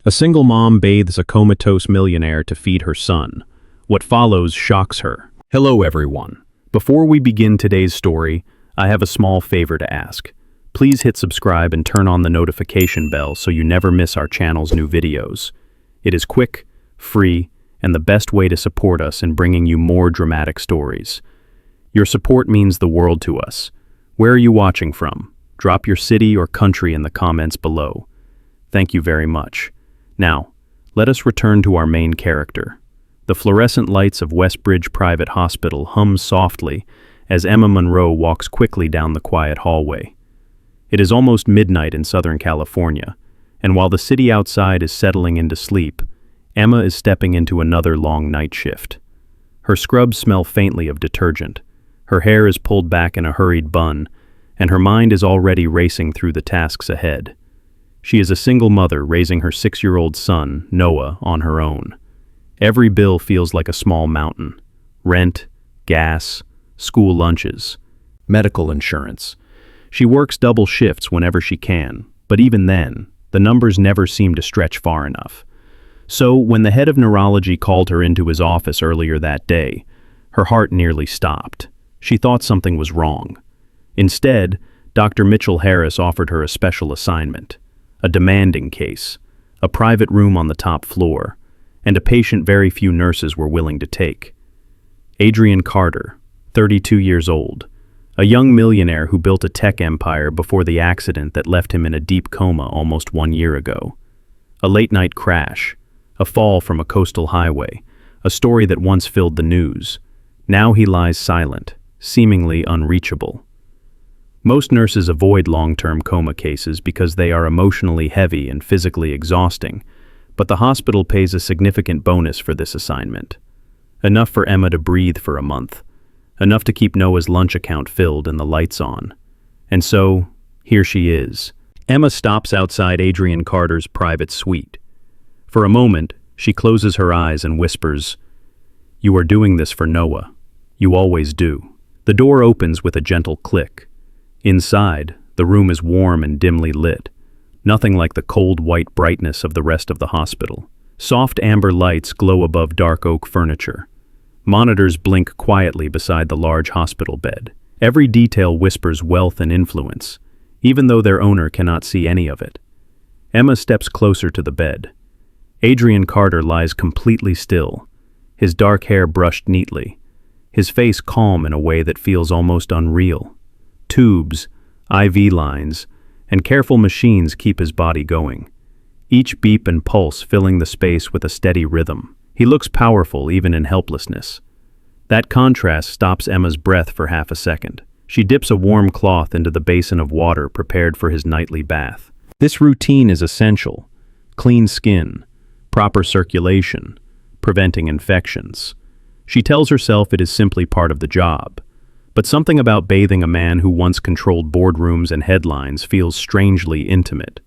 A single mom bathes a comatose millionaire to feed her son. What follows shocks her. Hello everyone. Before we begin today's story, I have a small favor to ask. Please hit subscribe and turn on the notification bell so you never miss our channel's new videos. It is quick, free, and the best way to support us in bringing you more dramatic stories. Your support means the world to us. Where are you watching from? Drop your city or country in the comments below. Thank you very much. Now, let us return to our main character. The fluorescent lights of Westbridge Private Hospital hum softly as Emma Monroe walks quickly down the quiet hallway. It is almost midnight in Southern California, and while the city outside is settling into sleep, Emma is stepping into another long night shift. Her scrubs smell faintly of detergent, her hair is pulled back in a hurried bun, and her mind is already racing through the tasks ahead. She is a single mother raising her 6-year-old son, Noah, on her own. Every bill feels like a small mountain. Rent, gas, school lunches, medical insurance. She works double shifts whenever she can, but even then, the numbers never seem to stretch far enough. So, when the head of neurology called her into his office earlier that day, her heart nearly stopped. She thought something was wrong. Instead, Dr. Mitchell Harris offered her a special assignment. A demanding case, a private room on the top floor, and a patient very few nurses were willing to take. Adrian Carter, 32 years old, a young millionaire who built a tech empire before the accident that left him in a deep coma almost 1 year ago. A late-night crash, a fall from a coastal highway, a story that once filled the news. Now he lies silent, seemingly unreachable. Most nurses avoid long-term coma cases because they are emotionally heavy and physically exhausting, but the hospital pays a significant bonus for this assignment. Enough for Emma to breathe for a month, enough to keep Noah's lunch account filled and the lights on. And so, here she is. Emma stops outside Adrian Carter's private suite. For a moment, she closes her eyes and whispers, "You are doing this for Noah. You always do." The door opens with a gentle click. Inside, the room is warm and dimly lit, nothing like the cold white brightness of the rest of the hospital. Soft amber lights glow above dark oak furniture. Monitors blink quietly beside the large hospital bed. Every detail whispers wealth and influence, even though their owner cannot see any of it. Emma steps closer to the bed. Adrian Carter lies completely still, his dark hair brushed neatly, his face calm in a way that feels almost unreal. Tubes, IV lines, and careful machines keep his body going, each beep and pulse filling the space with a steady rhythm. He looks powerful even in helplessness. That contrast stops Emma's breath for half a second. She dips a warm cloth into the basin of water prepared for his nightly bath. This routine is essential. Clean skin, proper circulation, preventing infections. She tells herself it is simply part of the job. But something about bathing a man who once controlled boardrooms and headlines feels strangely intimate.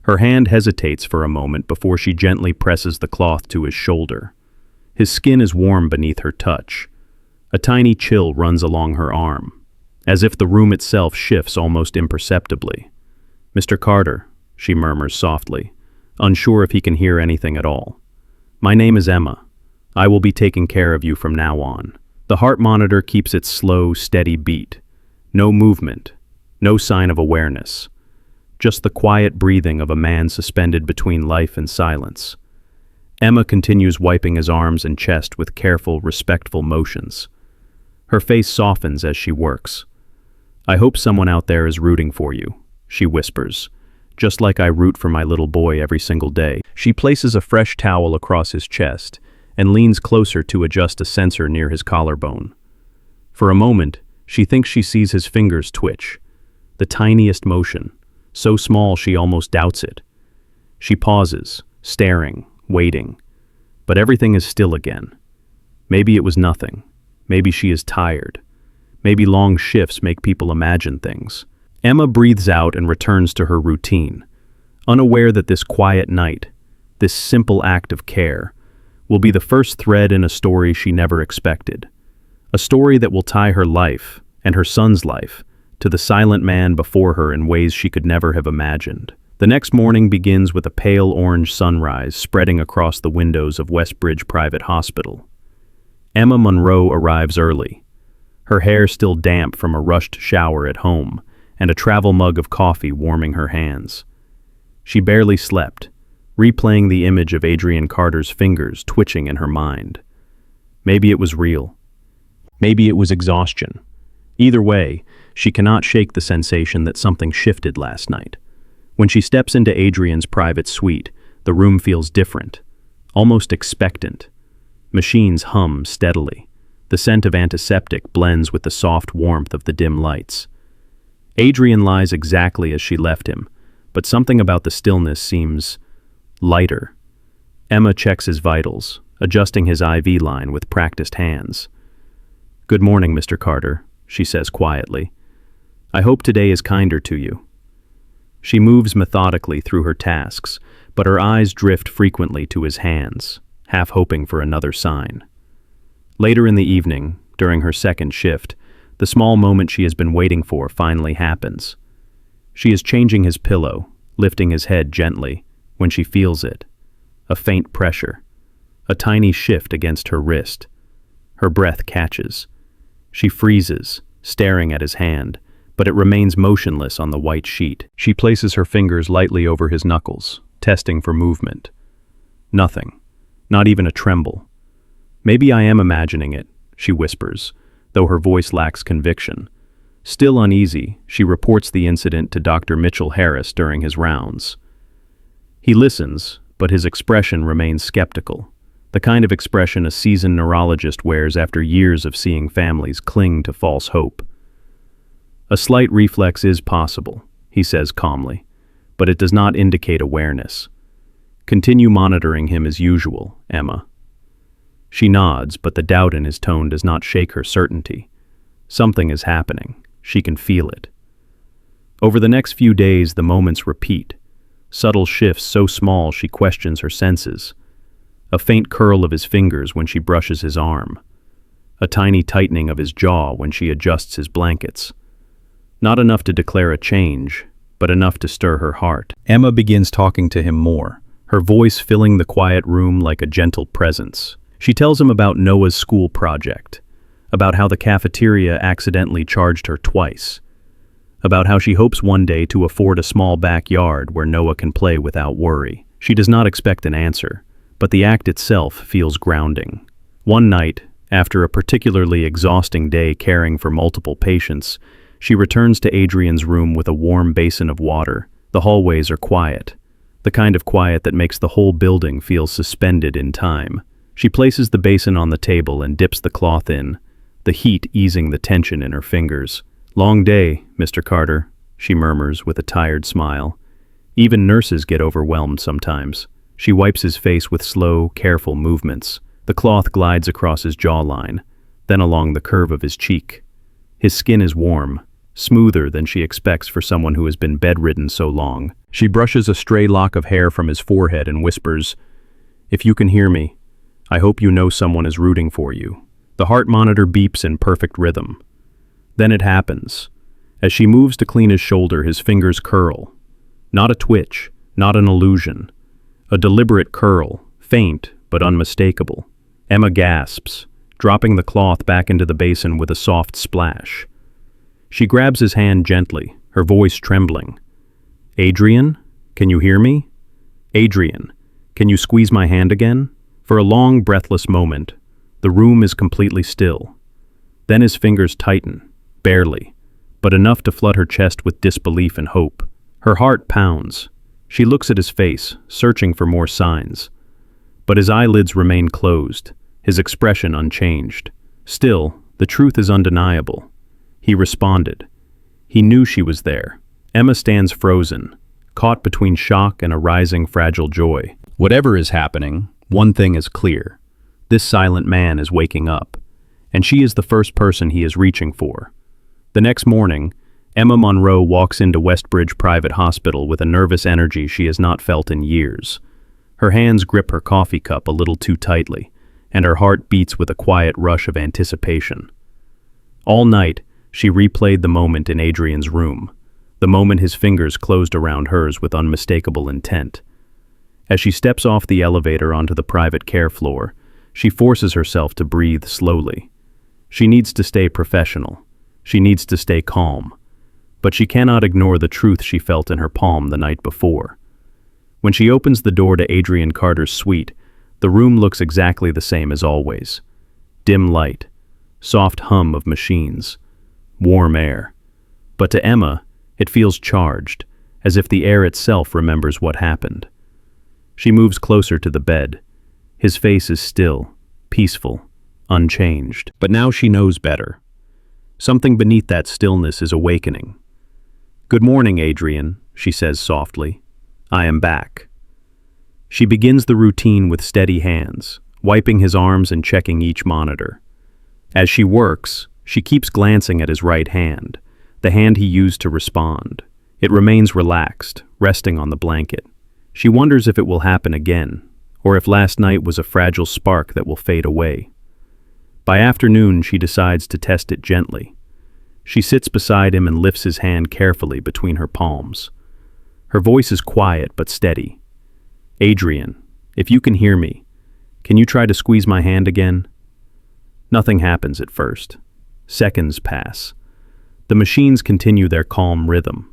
Her hand hesitates for a moment before she gently presses the cloth to his shoulder. His skin is warm beneath her touch. A tiny chill runs along her arm, as if the room itself shifts almost imperceptibly. "Mr. Carter," she murmurs softly, unsure if he can hear anything at all. "My name is Emma. I will be taking care of you from now on." The heart monitor keeps its slow, steady beat. No movement, no sign of awareness. Just the quiet breathing of a man suspended between life and silence. Emma continues wiping his arms and chest with careful, respectful motions. Her face softens as she works. "I hope someone out there is rooting for you," she whispers, "just like I root for my little boy every single day." She places a fresh towel across his chest and leans closer to adjust a sensor near his collarbone. For a moment, she thinks she sees his fingers twitch, the tiniest motion, so small she almost doubts it. She pauses, staring, waiting, but everything is still again. Maybe it was nothing. Maybe she is tired. Maybe long shifts make people imagine things. Emma breathes out and returns to her routine, unaware that this quiet night, this simple act of care, will be the first thread in a story she never expected. A story that will tie her life, and her son's life, to the silent man before her in ways she could never have imagined. The next morning begins with a pale orange sunrise spreading across the windows of Westbridge Private Hospital. Emma Monroe arrives early, her hair still damp from a rushed shower at home, and a travel mug of coffee warming her hands. She barely slept, replaying the image of Adrian Carter's fingers twitching in her mind. Maybe it was real. Maybe it was exhaustion. Either way, she cannot shake the sensation that something shifted last night. When she steps into Adrian's private suite, the room feels different, almost expectant. Machines hum steadily. The scent of antiseptic blends with the soft warmth of the dim lights. Adrian lies exactly as she left him, but something about the stillness seems lighter. Emma checks his vitals, adjusting his IV line with practiced hands. "Good morning, Mr. Carter," she says quietly. "I hope today is kinder to you." She moves methodically through her tasks, but her eyes drift frequently to his hands, half hoping for another sign. Later in the evening, during her second shift, the small moment she has been waiting for finally happens. She is changing his pillow, lifting his head gently, when she feels it. A faint pressure, a tiny shift against her wrist. Her breath catches. She freezes, staring at his hand, but it remains motionless on the white sheet. She places her fingers lightly over his knuckles, testing for movement. Nothing, not even a tremble. "Maybe I am imagining it," she whispers, though her voice lacks conviction. Still uneasy, she reports the incident to Dr. Mitchell Harris during his rounds. He listens, but his expression remains skeptical, the kind of expression a seasoned neurologist wears after years of seeing families cling to false hope. "A slight reflex is possible," he says calmly, "but it does not indicate awareness. Continue monitoring him as usual, Emma." She nods, but the doubt in his tone does not shake her certainty. Something is happening. She can feel it. Over the next few days, the moments repeat, subtle shifts so small she questions her senses. A faint curl of his fingers when she brushes his arm. A tiny tightening of his jaw when she adjusts his blankets. Not enough to declare a change, but enough to stir her heart. Emma begins talking to him more, her voice filling the quiet room like a gentle presence. She tells him about Noah's school project, about how the cafeteria accidentally charged her twice, about how she hopes one day to afford a small backyard where Noah can play without worry. She does not expect an answer, but the act itself feels grounding. One night, after a particularly exhausting day caring for multiple patients, she returns to Adrian's room with a warm basin of water. The hallways are quiet, the kind of quiet that makes the whole building feel suspended in time. She places the basin on the table and dips the cloth in, the heat easing the tension in her fingers. "Long day, Mr. Carter," she murmurs with a tired smile. Even nurses get overwhelmed sometimes. She wipes his face with slow, careful movements. The cloth glides across his jawline, then along the curve of his cheek. His skin is warm, smoother than she expects for someone who has been bedridden so long. She brushes a stray lock of hair from his forehead and whispers, "If you can hear me, I hope you know someone is rooting for you." The heart monitor beeps in perfect rhythm. Then it happens. As she moves to clean his shoulder, his fingers curl. Not a twitch, not an illusion. A deliberate curl, faint but unmistakable. Emma gasps, dropping the cloth back into the basin with a soft splash. She grabs his hand gently, her voice trembling. "Adrian, can you hear me? Adrian, can you squeeze my hand again?" For a long, breathless moment, the room is completely still. Then his fingers tighten, barely, but enough to flood her chest with disbelief and hope. Her heart pounds. She looks at his face, searching for more signs. But his eyelids remain closed, his expression unchanged. Still, the truth is undeniable. He responded. He knew she was there. Emma stands frozen, caught between shock and a rising fragile joy. Whatever is happening, one thing is clear. This silent man is waking up, and she is the first person he is reaching for. The next morning, Emma Monroe walks into Westbridge Private Hospital with a nervous energy she has not felt in years. Her hands grip her coffee cup a little too tightly, and her heart beats with a quiet rush of anticipation. All night, she replayed the moment in Adrian's room, the moment his fingers closed around hers with unmistakable intent. As she steps off the elevator onto the private care floor, she forces herself to breathe slowly. She needs to stay professional. She needs to stay calm. But she cannot ignore the truth she felt in her palm the night before. When she opens the door to Adrian Carter's suite, the room looks exactly the same as always. Dim light, soft hum of machines, warm air. But to Emma, it feels charged, as if the air itself remembers what happened. She moves closer to the bed. His face is still, peaceful, unchanged. But now she knows better. Something beneath that stillness is awakening. "Good morning, Adrian," she says softly. "I am back." She begins the routine with steady hands, wiping his arms and checking each monitor. As she works, she keeps glancing at his right hand, the hand he used to respond. It remains relaxed, resting on the blanket. She wonders if it will happen again, or if last night was a fragile spark that will fade away. By afternoon, she decides to test it gently. She sits beside him and lifts his hand carefully between her palms. Her voice is quiet but steady. "Adrian, if you can hear me, can you try to squeeze my hand again?" Nothing happens at first. Seconds pass. The machines continue their calm rhythm.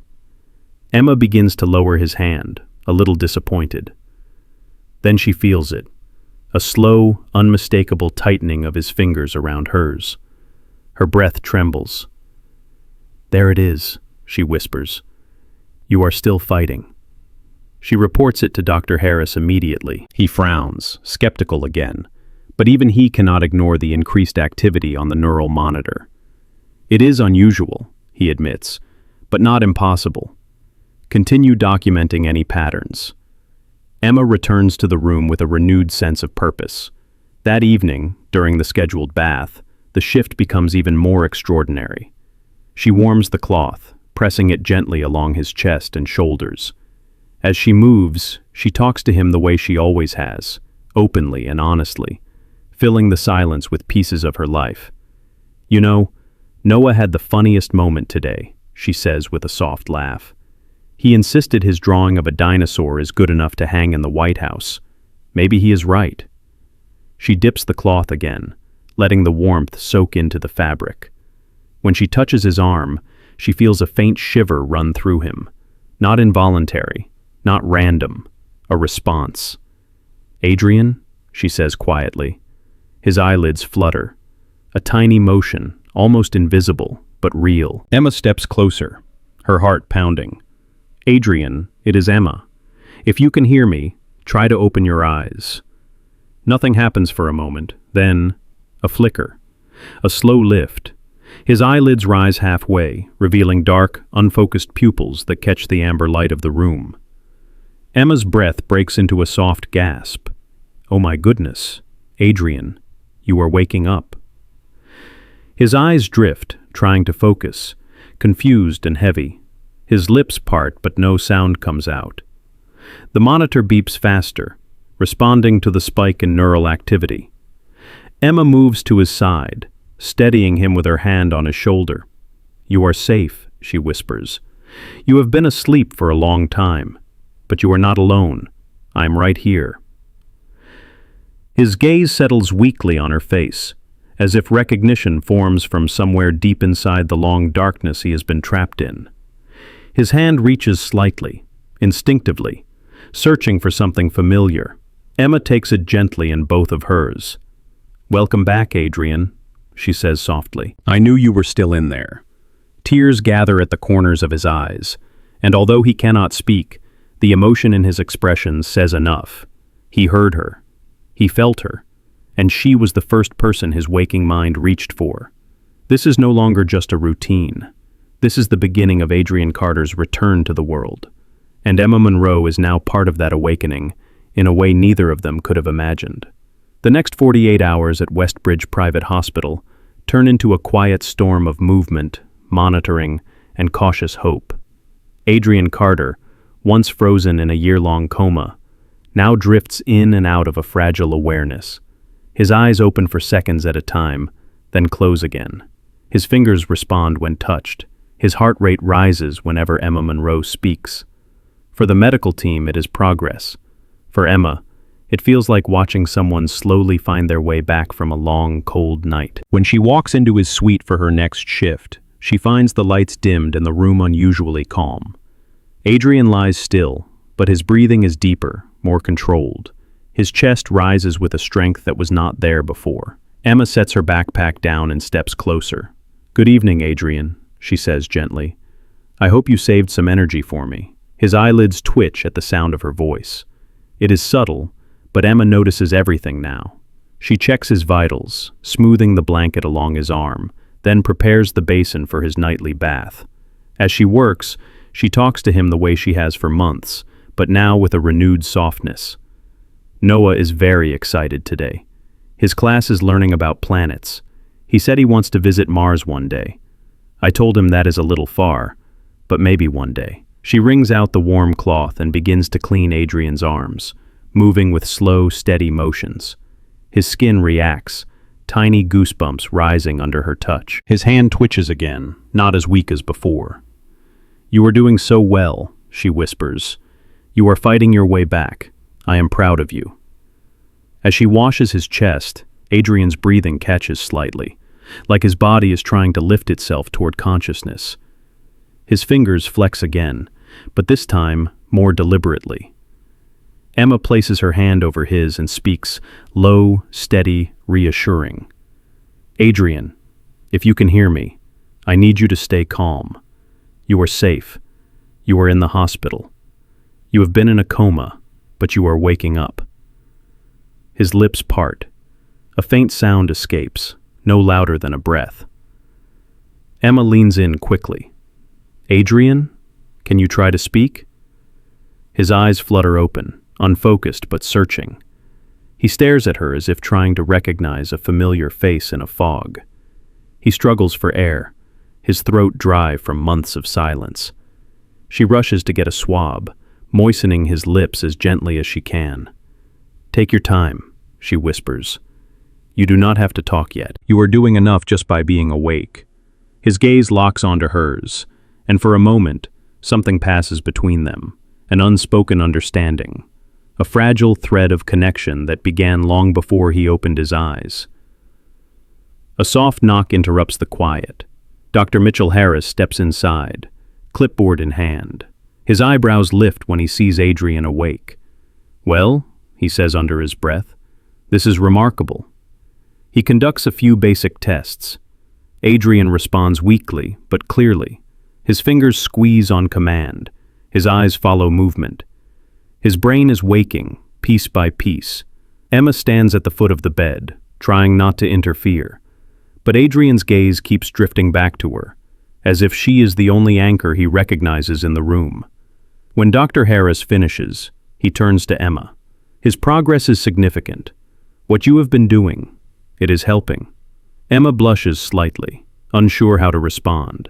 Emma begins to lower his hand, a little disappointed. Then she feels it, a slow, unmistakable tightening of his fingers around hers. Her breath trembles. "There it is," she whispers. "You are still fighting." She reports it to Dr. Harris immediately. He frowns, skeptical again, but even he cannot ignore the increased activity on the neural monitor. "It is unusual," he admits, "but not impossible. Continue documenting any patterns." Emma returns to the room with a renewed sense of purpose. That evening, during the scheduled bath, the shift becomes even more extraordinary. She warms the cloth, pressing it gently along his chest and shoulders. As she moves, she talks to him the way she always has, openly and honestly, filling the silence with pieces of her life. "You know, Noah had the funniest moment today," she says with a soft laugh. "He insisted his drawing of a dinosaur is good enough to hang in the White House. Maybe he is right." She dips the cloth again, letting the warmth soak into the fabric. When she touches his arm, she feels a faint shiver run through him. Not involuntary, not random, a response. "Adrian," she says quietly. His eyelids flutter. A tiny motion, almost invisible, but real. Emma steps closer, her heart pounding. "Adrian, it is Emma. If you can hear me, try to open your eyes." Nothing happens for a moment, then a flicker, a slow lift. His eyelids rise halfway, revealing dark, unfocused pupils that catch the amber light of the room. Emma's breath breaks into a soft gasp. "Oh my goodness, Adrian, you are waking up." His eyes drift, trying to focus, confused and heavy. His lips part, but no sound comes out. The monitor beeps faster, responding to the spike in neural activity. Emma moves to his side, steadying him with her hand on his shoulder. "You are safe," she whispers. "You have been asleep for a long time, but you are not alone. I am right here." His gaze settles weakly on her face, as if recognition forms from somewhere deep inside the long darkness he has been trapped in. His hand reaches slightly, instinctively, searching for something familiar. Emma takes it gently in both of hers. "Welcome back, Adrian," she says softly. "I knew you were still in there." Tears gather at the corners of his eyes, and although he cannot speak, the emotion in his expression says enough. He heard her. He felt her. And she was the first person his waking mind reached for. This is no longer just a routine. This is the beginning of Adrian Carter's return to the world. And Emma Monroe is now part of that awakening, in a way neither of them could have imagined. The next 48 hours at Westbridge Private Hospital turn into a quiet storm of movement, monitoring, and cautious hope. Adrian Carter, once frozen in a year-long coma, now drifts in and out of a fragile awareness. His eyes open for seconds at a time, then close again. His fingers respond when touched. His heart rate rises whenever Emma Monroe speaks. For the medical team, it is progress. For Emma, it feels like watching someone slowly find their way back from a long, cold night. When she walks into his suite for her next shift, she finds the lights dimmed and the room unusually calm. Adrian lies still, but his breathing is deeper, more controlled. His chest rises with a strength that was not there before. Emma sets her backpack down and steps closer. "Good evening, Adrian," she says gently. "I hope you saved some energy for me." His eyelids twitch at the sound of her voice. It is subtle, but Emma notices everything now. She checks his vitals, smoothing the blanket along his arm, then prepares the basin for his nightly bath. As she works, she talks to him the way she has for months, but now with a renewed softness. Noah is very excited today. His class is learning about planets. He said he wants to visit Mars one day. I told him that is a little far, but maybe one day. She wrings out the warm cloth and begins to clean Adrian's arms, moving with slow, steady motions. His skin reacts, tiny goosebumps rising under her touch. His hand twitches again, not as weak as before. "You are doing so well," she whispers. "You are fighting your way back. I am proud of you." As she washes his chest, Adrian's breathing catches slightly, like his body is trying to lift itself toward consciousness. His fingers flex again, but this time more deliberately. Emma places her hand over his and speaks, low, steady, reassuring. "Adrian, if you can hear me, I need you to stay calm. You are safe. You are in the hospital. You have been in a coma, but you are waking up." His lips part. A faint sound escapes, no louder than a breath. Emma leans in quickly. "Adrian, can you try to speak?" His eyes flutter open, unfocused but searching. He stares at her as if trying to recognize a familiar face in a fog. He struggles for air, his throat dry from months of silence. She rushes to get a swab, moistening his lips as gently as she can. "Take your time," she whispers. "You do not have to talk yet. You are doing enough just by being awake." His gaze locks onto hers, and for a moment, something passes between them, an unspoken understanding, a fragile thread of connection that began long before he opened his eyes. A soft knock interrupts the quiet. Dr. Mitchell Harris steps inside, clipboard in hand. His eyebrows lift when he sees Adrian awake. "Well," he says under his breath, "this is remarkable." He conducts a few basic tests. Adrian responds weakly, but clearly. His fingers squeeze on command. His eyes follow movement. His brain is waking, piece by piece. Emma stands at the foot of the bed, trying not to interfere. But Adrian's gaze keeps drifting back to her, as if she is the only anchor he recognizes in the room. When Dr. Harris finishes, he turns to Emma. "His progress is significant. What you have been doing, it is helping." Emma blushes slightly, unsure how to respond.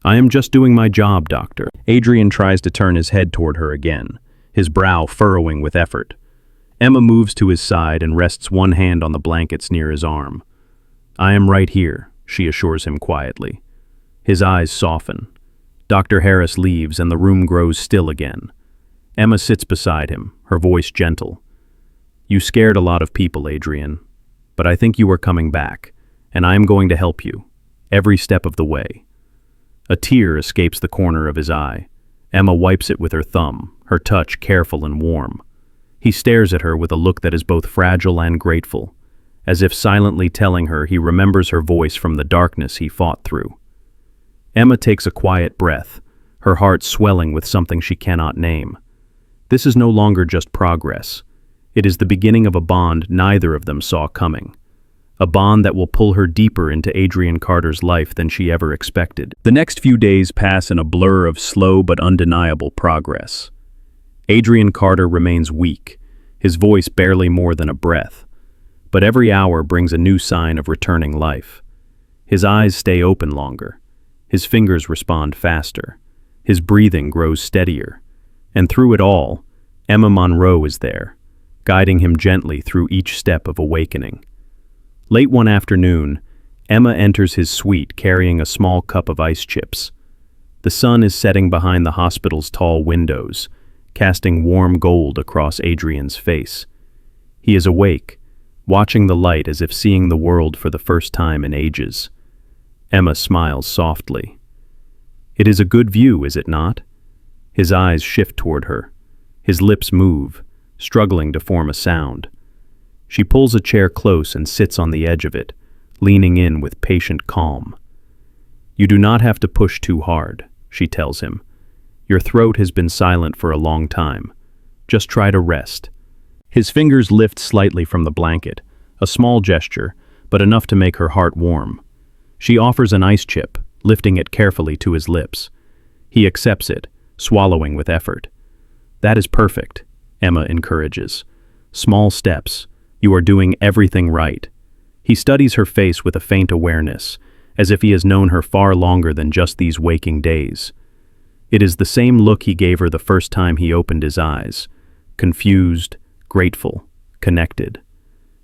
"I am just doing my job, doctor." Adrian tries to turn his head toward her again, his brow furrowing with effort. Emma moves to his side and rests one hand on the blankets near his arm. "I am right here," she assures him quietly. His eyes soften. Dr. Harris leaves and the room grows still again. Emma sits beside him, her voice gentle. "You scared a lot of people, Adrian, but I think you are coming back, and I am going to help you, every step of the way." A tear escapes the corner of his eye. Emma wipes it with her thumb, her touch careful and warm. He stares at her with a look that is both fragile and grateful, as if silently telling her he remembers her voice from the darkness he fought through. Emma takes a quiet breath, her heart swelling with something she cannot name. This is no longer just progress. It is the beginning of a bond neither of them saw coming. A bond that will pull her deeper into Adrian Carter's life than she ever expected. The next few days pass in a blur of slow but undeniable progress. Adrian Carter remains weak, his voice barely more than a breath. But every hour brings a new sign of returning life. His eyes stay open longer. His fingers respond faster. His breathing grows steadier. And through it all, Emma Monroe is there, guiding him gently through each step of awakening. Late one afternoon, Emma enters his suite carrying a small cup of ice chips. The sun is setting behind the hospital's tall windows, casting warm gold across Adrian's face. He is awake, watching the light as if seeing the world for the first time in ages. Emma smiles softly. It is a good view, is it not? His eyes shift toward her. His lips move, struggling to form a sound. She pulls a chair close and sits on the edge of it, leaning in with patient calm. You do not have to push too hard, she tells him. Your throat has been silent for a long time. Just try to rest. His fingers lift slightly from the blanket, a small gesture, but enough to make her heart warm. She offers an ice chip, lifting it carefully to his lips. He accepts it, swallowing with effort. That is perfect, Emma encourages. Small steps. You are doing everything right. He studies her face with a faint awareness, as if he has known her far longer than just these waking days. It is the same look he gave her the first time he opened his eyes. Confused, grateful, connected.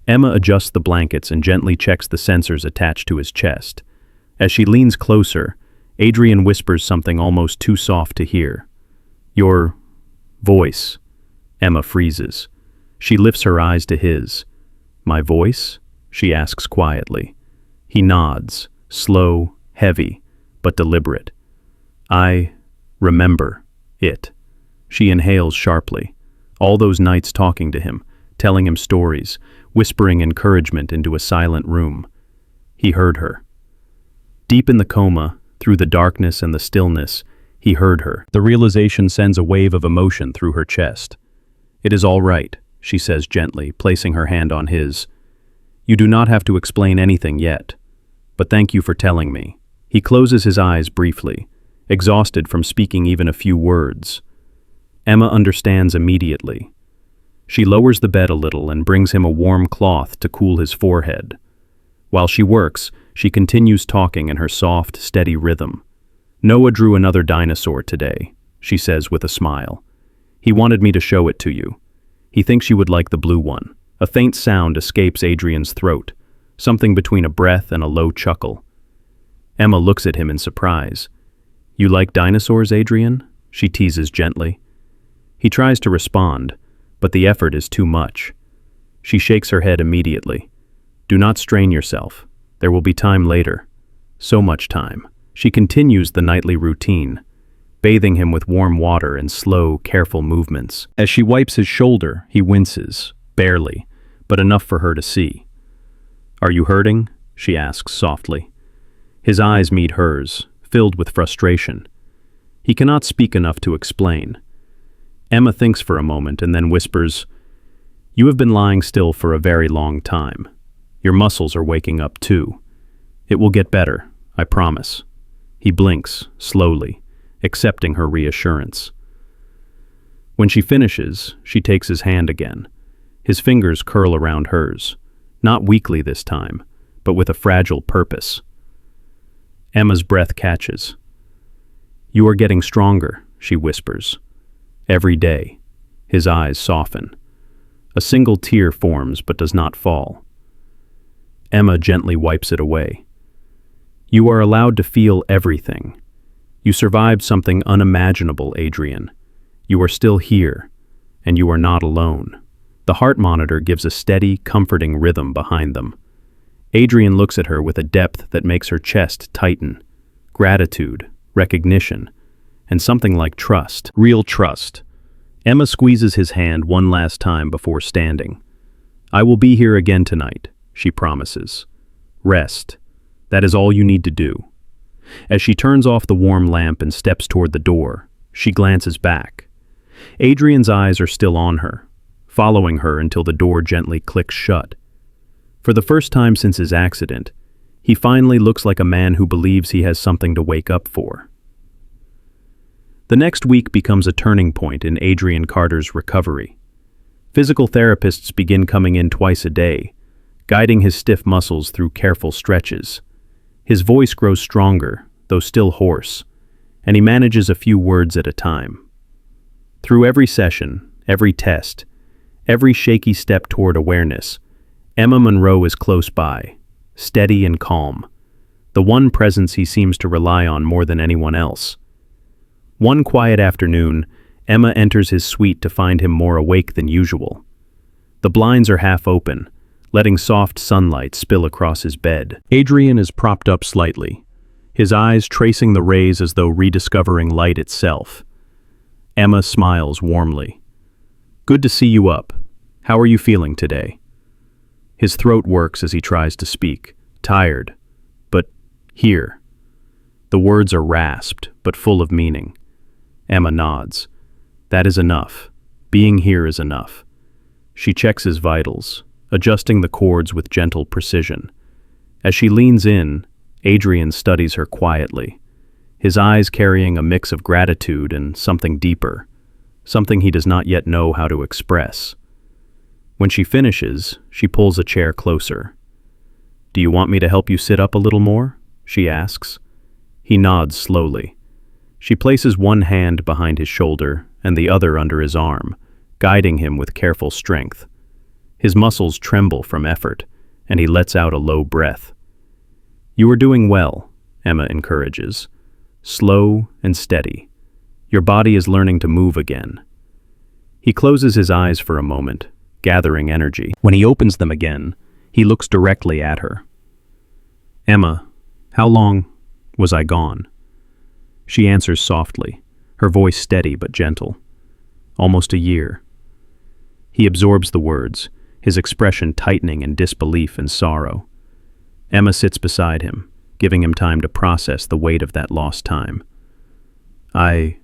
Emma adjusts the blankets and gently checks the sensors attached to his chest. As she leans closer, Adrian whispers something almost too soft to hear. Your voice. Emma freezes. She lifts her eyes to his. My voice? She asks quietly. He nods, slow, heavy, but deliberate. I remember it. She inhales sharply. All those nights talking to him, telling him stories, whispering encouragement into a silent room. He heard her. Deep in the coma, through the darkness and the stillness, he heard her. The realization sends a wave of emotion through her chest. It is all right, she says gently, placing her hand on his. You do not have to explain anything yet, but thank you for telling me. He closes his eyes briefly, exhausted from speaking even a few words. Emma understands immediately. She lowers the bed a little and brings him a warm cloth to cool his forehead. While she works, she continues talking in her soft, steady rhythm. Noah drew another dinosaur today, she says with a smile. He wanted me to show it to you. He thinks you would like the blue one. A faint sound escapes Adrian's throat, something between a breath and a low chuckle. Emma looks at him in surprise. You like dinosaurs, Adrian? She teases gently. He tries to respond, but the effort is too much. She shakes her head immediately. Do not strain yourself. There will be time later. So much time. She continues the nightly routine, bathing him with warm water and slow, careful movements. As she wipes his shoulder, he winces, barely, but enough for her to see. Are you hurting? She asks softly. His eyes meet hers, filled with frustration. He cannot speak enough to explain. Emma thinks for a moment and then whispers, You have been lying still for a very long time. Your muscles are waking up too. It will get better, I promise. He blinks, slowly, accepting her reassurance. When she finishes, she takes his hand again. His fingers curl around hers, not weakly this time, but with a fragile purpose. Emma's breath catches. You are getting stronger, she whispers. Every day. His eyes soften. A single tear forms but does not fall. Emma gently wipes it away. You are allowed to feel everything. You survived something unimaginable, Adrian. You are still here, and you are not alone. The heart monitor gives a steady, comforting rhythm behind them. Adrian looks at her with a depth that makes her chest tighten. Gratitude, recognition, and something like trust. Real trust. Emma squeezes his hand one last time before standing. I will be here again tonight, she promises. Rest. That is all you need to do. As she turns off the warm lamp and steps toward the door, she glances back. Adrian's eyes are still on her, following her until the door gently clicks shut. For the first time since his accident, he finally looks like a man who believes he has something to wake up for. The next week becomes a turning point in Adrian Carter's recovery. Physical therapists begin coming in twice a day, guiding his stiff muscles through careful stretches. His voice grows stronger, though still hoarse, and he manages a few words at a time. Through every session, every test, every shaky step toward awareness, Emma Monroe is close by, steady and calm, the one presence he seems to rely on more than anyone else. One quiet afternoon, Emma enters his suite to find him more awake than usual. The blinds are half open, letting soft sunlight spill across his bed. Adrian is propped up slightly, his eyes tracing the rays as though rediscovering light itself. Emma smiles warmly. "Good to see you up. How are you feeling today?" His throat works as he tries to speak, tired, but here. The words are rasped, but full of meaning. Emma nods. That is enough. Being here is enough. She checks his vitals, adjusting the cords with gentle precision. As she leans in, Adrian studies her quietly, his eyes carrying a mix of gratitude and something deeper, something he does not yet know how to express. When she finishes, she pulls a chair closer. "Do you want me to help you sit up a little more?" she asks. He nods slowly. She places one hand behind his shoulder and the other under his arm, guiding him with careful strength. His muscles tremble from effort, and he lets out a low breath. "You are doing well," Emma encourages. "Slow and steady. Your body is learning to move again." He closes his eyes for a moment, gathering energy. When he opens them again, he looks directly at her. "Emma, how long was I gone?" She answers softly, her voice steady but gentle. "Almost a year." He absorbs the words, his expression tightening in disbelief and sorrow. Emma sits beside him, giving him time to process the weight of that lost time. "I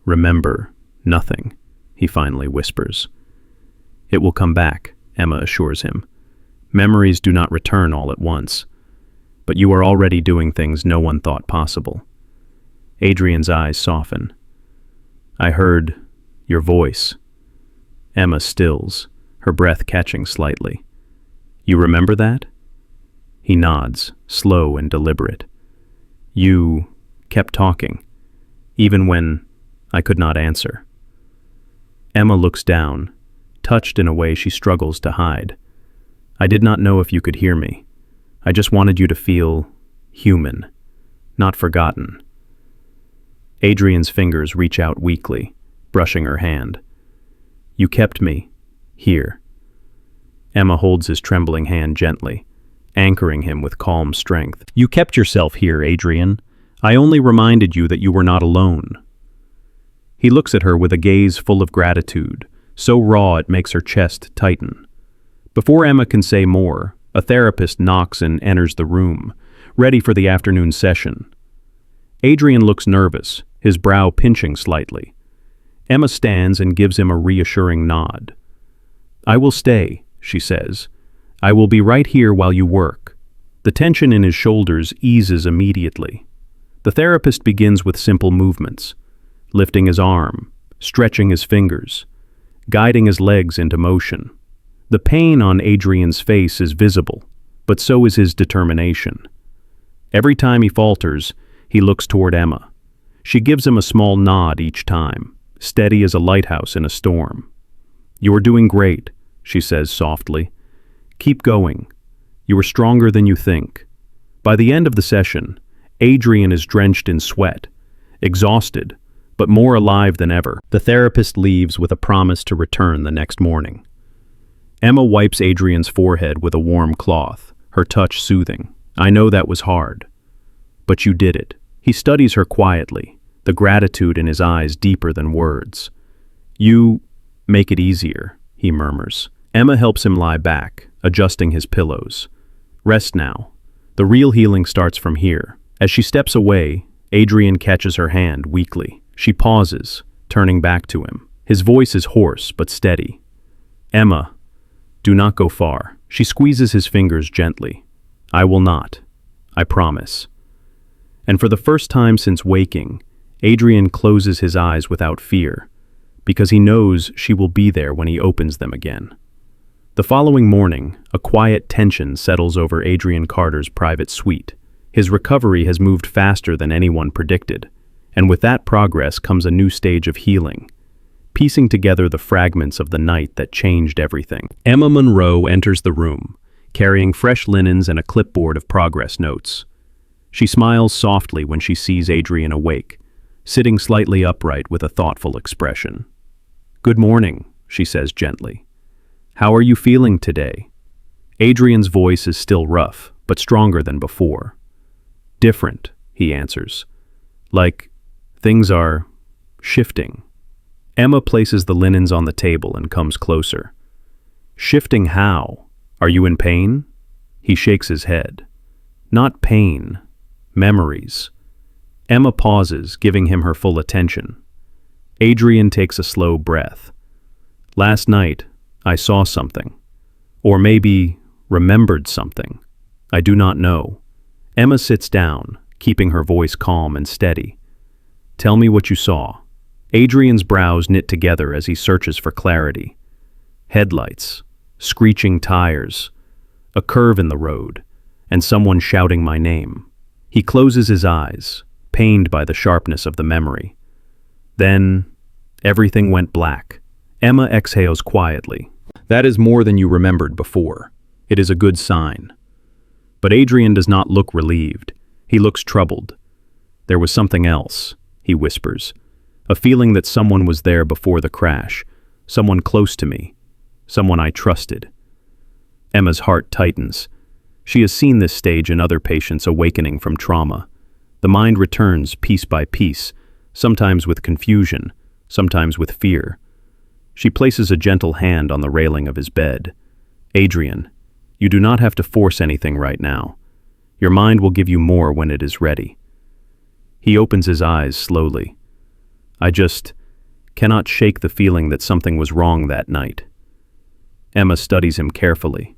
remember nothing," he finally whispers. "It will come back," Emma assures him. "Memories do not return all at once. But you are already doing things no one thought possible." Adrian's eyes soften. "I heard your voice." Emma stills, her breath catching slightly. "You remember that?" He nods, slow and deliberate. "You kept talking, even when I could not answer." Emma looks down, touched in a way she struggles to hide. "I did not know if you could hear me. I just wanted you to feel human, not forgotten." Adrian's fingers reach out weakly, brushing her hand. "You kept me here." Emma holds his trembling hand gently, anchoring him with calm strength. "You kept yourself here, Adrian. I only reminded you that you were not alone." He looks at her with a gaze full of gratitude, so raw it makes her chest tighten. Before Emma can say more, a therapist knocks and enters the room, ready for the afternoon session. Adrian looks nervous, his brow pinching slightly. Emma stands and gives him a reassuring nod. "I will stay," she says. "I will be right here while you work." The tension in his shoulders eases immediately. The therapist begins with simple movements, lifting his arm, stretching his fingers, guiding his legs into motion. The pain on Adrian's face is visible, but so is his determination. Every time he falters, he looks toward Emma. She gives him a small nod each time, steady as a lighthouse in a storm. "You are doing great," she says softly. "Keep going. You are stronger than you think." By the end of the session, Adrian is drenched in sweat, exhausted, but more alive than ever. The therapist leaves with a promise to return the next morning. Emma wipes Adrian's forehead with a warm cloth, her touch soothing. "I know that was hard, but you did it." He studies her quietly, the gratitude in his eyes deeper than words. "You make it easier," he murmurs. Emma helps him lie back, adjusting his pillows. "Rest now. The real healing starts from here." As she steps away, Adrian catches her hand weakly. She pauses, turning back to him. His voice is hoarse but steady. "Emma, do not go far." She squeezes his fingers gently. "I will not. I promise." And for the first time since waking, Adrian closes his eyes without fear, because he knows she will be there when he opens them again. The following morning, a quiet tension settles over Adrian Carter's private suite. His recovery has moved faster than anyone predicted, and with that progress comes a new stage of healing, piecing together the fragments of the night that changed everything. Emma Monroe enters the room, carrying fresh linens and a clipboard of progress notes. She smiles softly when she sees Adrian awake, sitting slightly upright with a thoughtful expression. "Good morning," she says gently. "How are you feeling today?" Adrian's voice is still rough, but stronger than before. "Different," he answers. "Like, things are shifting." Emma places the linens on the table and comes closer. "Shifting how? Are you in pain?" He shakes his head. "Not pain. Memories." Emma pauses, giving him her full attention. Adrian takes a slow breath. "Last night, I saw something. Or maybe remembered something. I do not know." Emma sits down, keeping her voice calm and steady. "Tell me what you saw." Adrian's brows knit together as he searches for clarity. Headlights, screeching tires, a curve in the road, and someone shouting my name. He closes his eyes, pained by the sharpness of the memory. Then, everything went black. Emma exhales quietly. "That is more than you remembered before. It is a good sign." But Adrian does not look relieved. He looks troubled. "There was something else," he whispers. "A feeling that someone was there before the crash. Someone close to me. Someone I trusted." Emma's heart tightens. She has seen this stage in other patients awakening from trauma. The mind returns piece by piece, sometimes with confusion, sometimes with fear. She places a gentle hand on the railing of his bed. "Adrian, you do not have to force anything right now. Your mind will give you more when it is ready." He opens his eyes slowly. "I just cannot shake the feeling that something was wrong that night." Emma studies him carefully.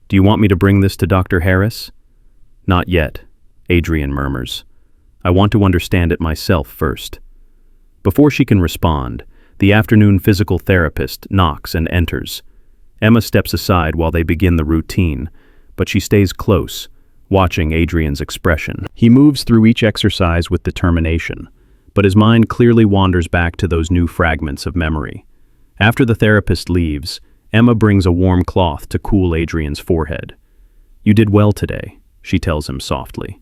"Do you want me to bring this to Dr. Harris?" "Not yet," Adrian murmurs. "I want to understand it myself first." Before she can respond, the afternoon physical therapist knocks and enters. Emma steps aside while they begin the routine, but she stays close, watching Adrian's expression. He moves through each exercise with determination, but his mind clearly wanders back to those new fragments of memory. After the therapist leaves, Emma brings a warm cloth to cool Adrian's forehead. "You did well today," she tells him softly.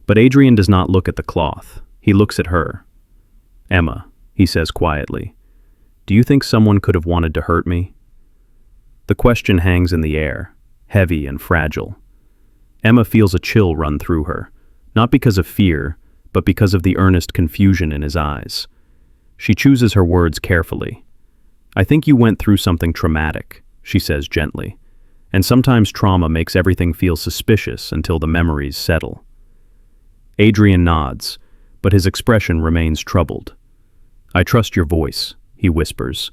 But Adrian does not look at the cloth. He looks at her. "Emma," he says quietly, "do you think someone could have wanted to hurt me?" The question hangs in the air, heavy and fragile. Emma feels a chill run through her, not because of fear, but because of the earnest confusion in his eyes. She chooses her words carefully. "I think you went through something traumatic," she says gently, "and sometimes trauma makes everything feel suspicious until the memories settle." Adrian nods, but his expression remains troubled. "I trust your voice," he whispers.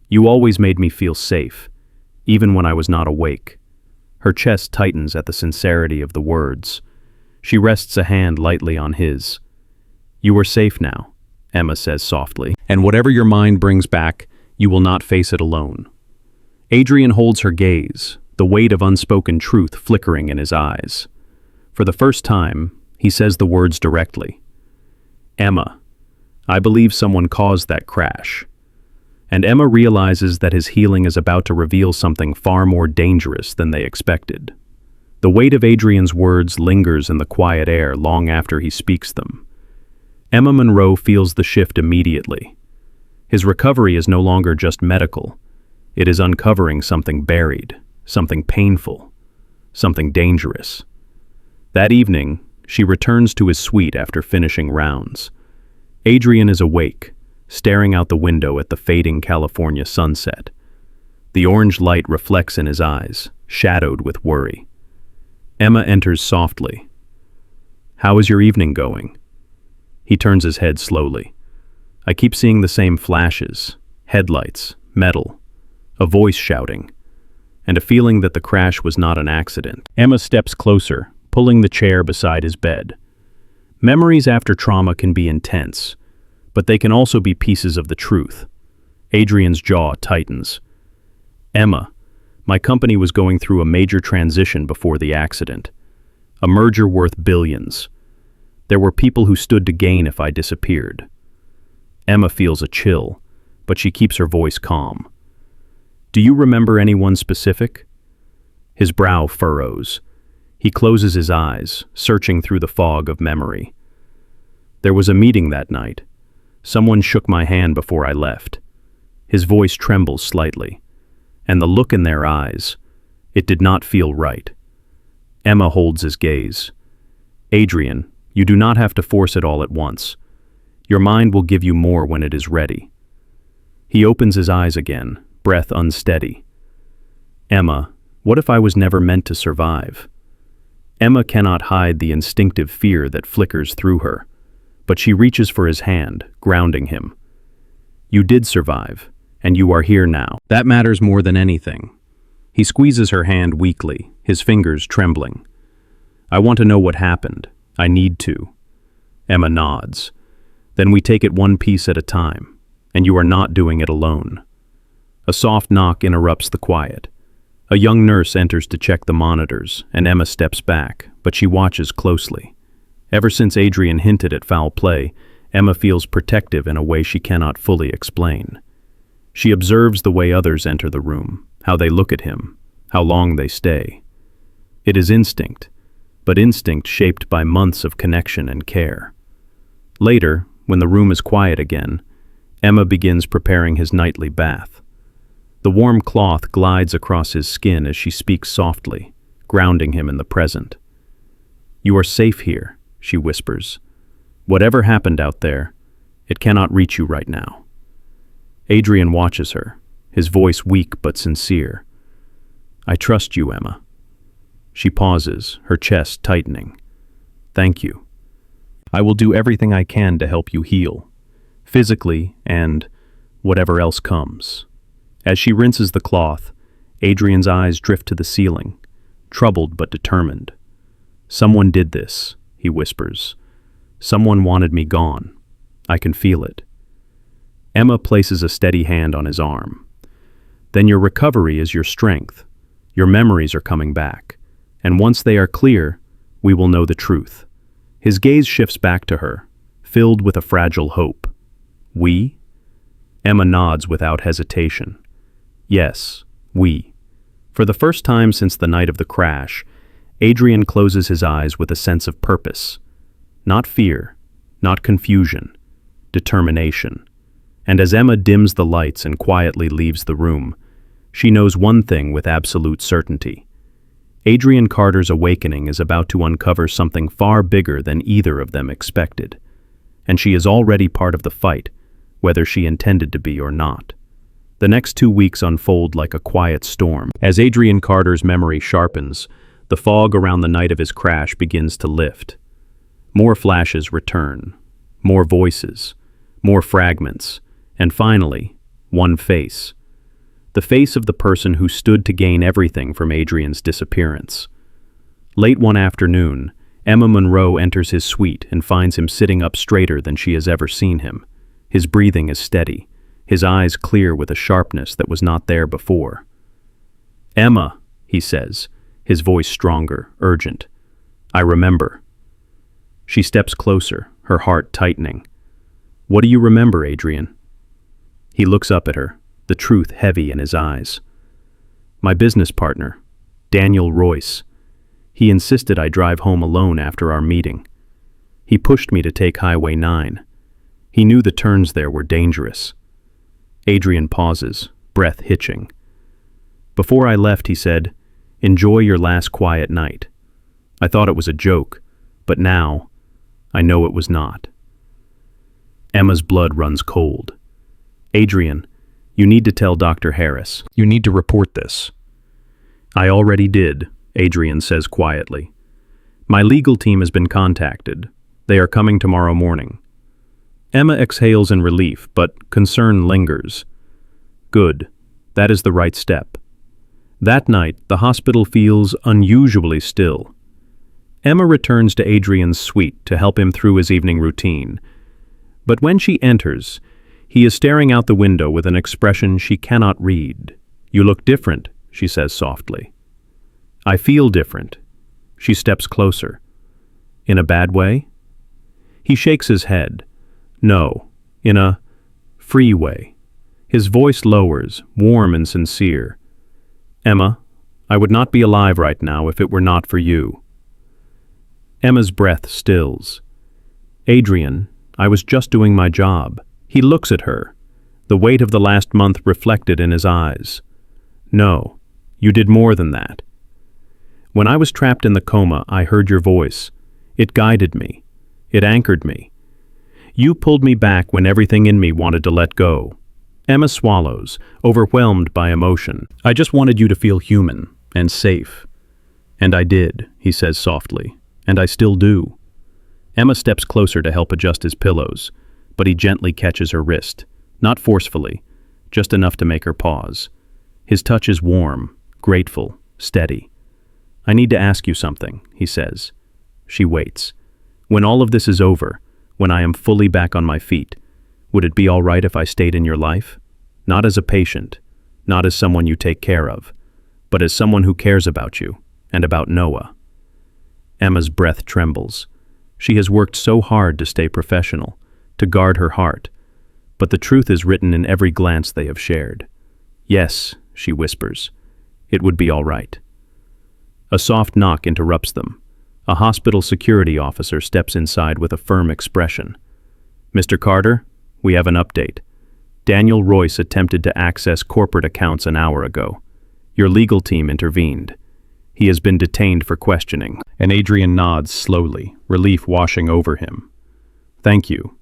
"You always made me feel safe, even when I was not awake." Her chest tightens at the sincerity of the words. She rests a hand lightly on his. "You are safe now," Emma says softly, "and whatever your mind brings back, you will not face it alone." Adrian holds her gaze, the weight of unspoken truth flickering in his eyes. For the first time, he says the words directly. "Emma, I believe someone caused that crash." And Emma realizes that his healing is about to reveal something far more dangerous than they expected. The weight of Adrian's words lingers in the quiet air long after he speaks them. Emma Monroe feels the shift immediately. His recovery is no longer just medical. It is uncovering something buried, something painful, something dangerous. That evening, she returns to his suite after finishing rounds. Adrian is awake, staring out the window at the fading California sunset. The orange light reflects in his eyes, shadowed with worry. Emma enters softly. "How is your evening going?" He turns his head slowly. "I keep seeing the same flashes, headlights, metal, a voice shouting, and a feeling that the crash was not an accident." Emma steps closer, pulling the chair beside his bed. Memories after trauma can be intense, but they can also be pieces of the truth. Adrian's jaw tightens. "Emma, my company was going through a major transition before the accident. A merger worth billions. There were people who stood to gain if I disappeared." Emma feels a chill, but she keeps her voice calm. "Do you remember anyone specific?" His brow furrows. He closes his eyes, searching through the fog of memory. There was a meeting that night. Someone shook my hand before I left. His voice trembles slightly, and the look in their eyes, it did not feel right. Emma holds his gaze. Adrian, you do not have to force it all at once. Your mind will give you more when it is ready. He opens his eyes again, breath unsteady. Emma, what if I was never meant to survive? Emma cannot hide the instinctive fear that flickers through her, but she reaches for his hand, grounding him. You did survive, and you are here now. That matters more than anything. He squeezes her hand weakly, his fingers trembling. I want to know what happened. I need to. Emma nods. Then we take it one piece at a time, and you are not doing it alone. A soft knock interrupts the quiet. A young nurse enters to check the monitors, and Emma steps back, but she watches closely. Ever since Adrian hinted at foul play, Emma feels protective in a way she cannot fully explain. She observes the way others enter the room, how they look at him, how long they stay. It is instinct, but instinct shaped by months of connection and care. Later, when the room is quiet again, Emma begins preparing his nightly bath. The warm cloth glides across his skin as she speaks softly, grounding him in the present. You are safe here, she whispers. Whatever happened out there, it cannot reach you right now. Adrian watches her, his voice weak but sincere. I trust you, Emma. She pauses, her chest tightening. Thank you. I will do everything I can to help you heal, physically and whatever else comes. As she rinses the cloth, Adrian's eyes drift to the ceiling, troubled but determined. Someone did this, he whispers. Someone wanted me gone. I can feel it. Emma places a steady hand on his arm. Then your recovery is your strength. Your memories are coming back. And once they are clear, we will know the truth. His gaze shifts back to her, filled with a fragile hope. We? Emma nods without hesitation. Yes, we. For the first time since the night of the crash, Adrian closes his eyes with a sense of purpose. Not fear, not confusion, determination. And as Emma dims the lights and quietly leaves the room, she knows one thing with absolute certainty. Adrian Carter's awakening is about to uncover something far bigger than either of them expected. And she is already part of the fight, whether she intended to be or not. The next 2 weeks unfold like a quiet storm. As Adrian Carter's memory sharpens, the fog around the night of his crash begins to lift. More flashes return, more voices, more fragments, and finally, one face. The face of the person who stood to gain everything from Adrian's disappearance. Late one afternoon, Emma Monroe enters his suite and finds him sitting up straighter than she has ever seen him. His breathing is steady, his eyes clear with a sharpness that was not there before. Emma, he says, his voice stronger, urgent. I remember. She steps closer, her heart tightening. What do you remember, Adrian? He looks up at her, the truth heavy in his eyes. My business partner, Daniel Royce. He insisted I drive home alone after our meeting. He pushed me to take Highway 9. He knew the turns there were dangerous. Adrian pauses, breath hitching. Before I left, he said, enjoy your last quiet night. I thought it was a joke, but now, I know it was not. Emma's blood runs cold. Adrian, you need to tell Dr. Harris. You need to report this. I already did, Adrian says quietly. My legal team has been contacted. They are coming tomorrow morning. Emma exhales in relief, but concern lingers. Good. That is the right step. That night, the hospital feels unusually still. Emma returns to Adrian's suite to help him through his evening routine. But when she enters, he is staring out the window with an expression she cannot read. You look different, she says softly. I feel different. She steps closer. In a bad way? He shakes his head. No, in a free way. His voice lowers, warm and sincere. Emma, I would not be alive right now if it were not for you. Emma's breath stills. Adrian, I was just doing my job. He looks at her, the weight of the last month reflected in his eyes. No, you did more than that. When I was trapped in the coma, I heard your voice. It guided me. It anchored me. You pulled me back when everything in me wanted to let go. Emma swallows, overwhelmed by emotion. I just wanted you to feel human and safe. And I did, he says softly, and I still do. Emma steps closer to help adjust his pillows, but he gently catches her wrist, not forcefully, just enough to make her pause. His touch is warm, grateful, steady. I need to ask you something, he says. She waits. When all of this is over, when I am fully back on my feet, would it be all right if I stayed in your life? Not as a patient, not as someone you take care of, but as someone who cares about you and about Noah. Emma's breath trembles. She has worked so hard to stay professional, to guard her heart, but the truth is written in every glance they have shared. Yes, she whispers, it would be all right. A soft knock interrupts them. A hospital security officer steps inside with a firm expression. Mr. Carter, we have an update. Daniel Royce attempted to access corporate accounts an hour ago. Your legal team intervened. He has been detained for questioning. And Adrian nods slowly, relief washing over him. Thank you.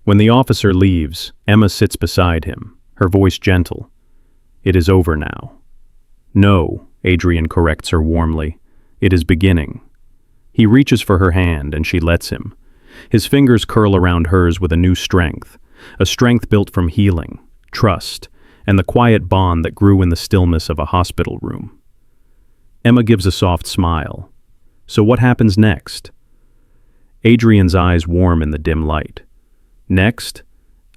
When the officer leaves, Emma sits beside him, her voice gentle. It is over now. No, Adrian corrects her warmly. It is beginning. He reaches for her hand and she lets him. His fingers curl around hers with a new strength, a strength built from healing, trust, and the quiet bond that grew in the stillness of a hospital room. Emma gives a soft smile. So what happens next? Adrian's eyes warm in the dim light. Next,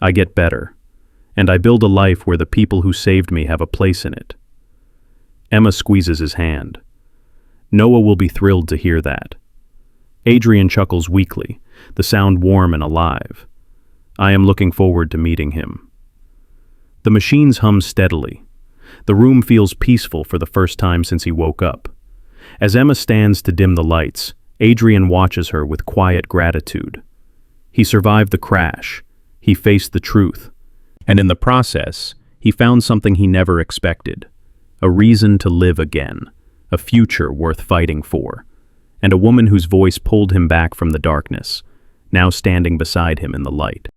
I get better, and I build a life where the people who saved me have a place in it. Emma squeezes his hand. Noah will be thrilled to hear that. Adrian chuckles weakly, the sound warm and alive. I am looking forward to meeting him. The machines hum steadily. The room feels peaceful for the first time since he woke up. As Emma stands to dim the lights, Adrian watches her with quiet gratitude. He survived the crash. He faced the truth. And in the process, he found something he never expected. A reason to live again. A future worth fighting for. And a woman whose voice pulled him back from the darkness, now standing beside him in the light.